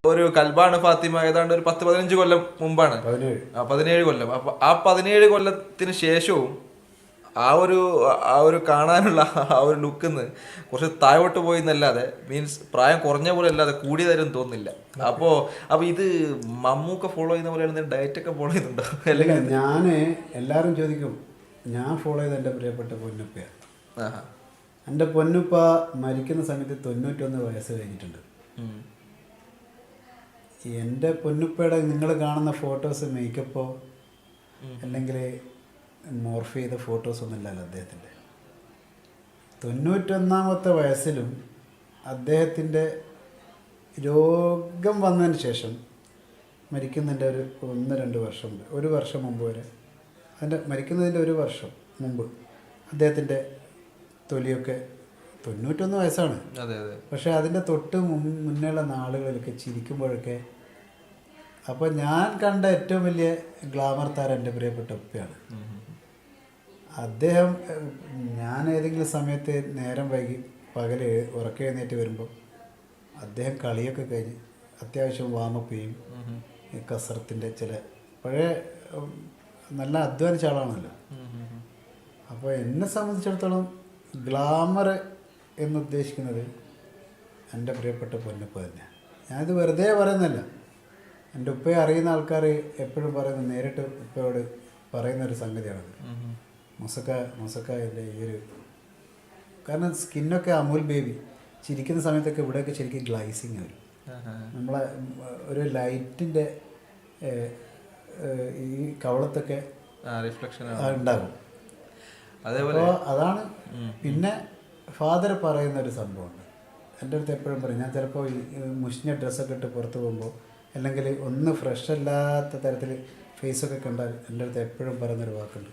ഒരു കൽബാണ് ഫാത്തിമ ഏതാണ്ട് ഒരു 10-15 കൊല്ലം മുമ്പാണ്, 17 കൊല്ലം. അപ്പൊ ആ 17 കൊല്ലത്തിന് ശേഷവും ആ ഒരു കാണാനുള്ള ആ ഒരു ലുക്കിന്ന് കുറച്ച് താഴോട്ട് പോയി എന്നല്ലാതെ, മീൻസ് പ്രായം കുറഞ്ഞ പോലെ അല്ലാതെ കൂടിയതാരും തോന്നുന്നില്ല. അപ്പൊ ഇത് മമ്മൂക്ക ഫോളോ ചെയ്യുന്ന പോലെ ഡയറ്റ് ഒക്കെ ഫോളോ ചെയ്യുന്നുണ്ടോ? അല്ലെങ്കിൽ ഞാൻ എല്ലാവരും ചോദിക്കും, ഞാൻ ഫോളോ ചെയ്ത എൻ്റെ പ്രിയപ്പെട്ട പൊന്നുപ്പയാണ്. എൻ്റെ പൊന്നുപ്പ മരിക്കുന്ന സമയത്ത് 91 വയസ്സ് കഴിഞ്ഞിട്ടുണ്ട്. എൻ്റെ പൊന്നുപ്പയുടെ നിങ്ങൾ കാണുന്ന ഫോട്ടോസ് മേക്കപ്പോ അല്ലെങ്കിൽ മോർഫ് ചെയ്ത ഫോട്ടോസൊന്നുമില്ലല്ലോ അദ്ദേഹത്തിൻ്റെ. 91 വയസ്സിലും അദ്ദേഹത്തിൻ്റെ രോഗം വന്നതിന് ശേഷം മരിക്കുന്നതിൻ്റെ ഒരു 1-2 വർഷം മുമ്പ്, 1 വർഷം മുമ്പ് വരെ, അതിൻ്റെ മരിക്കുന്നതിൻ്റെ 1 വർഷം മുമ്പ് അദ്ദേഹത്തിൻ്റെ തൊലിയൊക്കെ 91 വയസ്സാണ്. പക്ഷേ അതിൻ്റെ തൊട്ട് മുന്നേയുള്ള നാളുകളിലൊക്കെ ചിരിക്കുമ്പോഴൊക്കെ, അപ്പോൾ ഞാൻ കണ്ട ഏറ്റവും വലിയ ഗ്ലാമർ താരം എൻ്റെ പ്രിയപ്പെട്ട ഉപ്പയാണ്. അദ്ദേഹം ഞാൻ ഏതെങ്കിലും സമയത്ത് നേരം വൈകി പകൽ ഉറക്കം എഴുന്നേറ്റ് വരുമ്പോൾ അദ്ദേഹം കളിയൊക്കെ കഴിഞ്ഞ് അത്യാവശ്യം വാമപ്പ് ചെയ്യും. കസറത്തിൻ്റെ ചില പഴയ നല്ല അധ്വാനിച്ച ആളാണല്ലോ. അപ്പോൾ എന്നെ സംബന്ധിച്ചിടത്തോളം ഗ്ലാമർ എന്നുദ്ദേശിക്കുന്നത് എൻ്റെ പ്രിയപ്പെട്ട പൊന്നുപ്പ തന്നെയാണ്. ഞാനിത് വെറുതെ പറയുന്നല്ല. എൻ്റെ ഉപ്പയെ അറിയുന്ന ആൾക്കാർ എപ്പോഴും പറയുന്ന, നേരിട്ട് ഉപ്പയോട് പറയുന്നൊരു സംഗതിയാണത്. മൊസക്കായല്ലേ ഈ ഒരു, കാരണം സ്കിന്നൊക്കെ അമൂൽ ബേബി ചിരിക്കുന്ന സമയത്തൊക്കെ ഇവിടെയൊക്കെ ശരിക്കും ഗ്ലൈസിങ് വരും. നമ്മളെ ഒരു ലൈറ്റിൻ്റെ ഈ കവളത്തൊക്കെ റിഫ്ലക്ഷൻ ഉണ്ടാകും. അപ്പോൾ അതാണ്. പിന്നെ ഫാദർ പറയുന്നൊരു സംഭവമുണ്ട് എൻ്റെ അടുത്ത് എപ്പോഴും പറയും. ഞാൻ ചിലപ്പോൾ ഈ മുഷിഞ്ഞ ഡ്രസ്സൊക്കെ ഇട്ട് പുറത്ത് പോകുമ്പോൾ, അല്ലെങ്കിൽ ഒന്ന് ഫ്രഷ് അല്ലാത്ത തരത്തിൽ ഫേസൊക്കെ കണ്ടാൽ എൻ്റെ അടുത്ത് എപ്പോഴും പറയുന്നൊരു വാക്കുണ്ട്,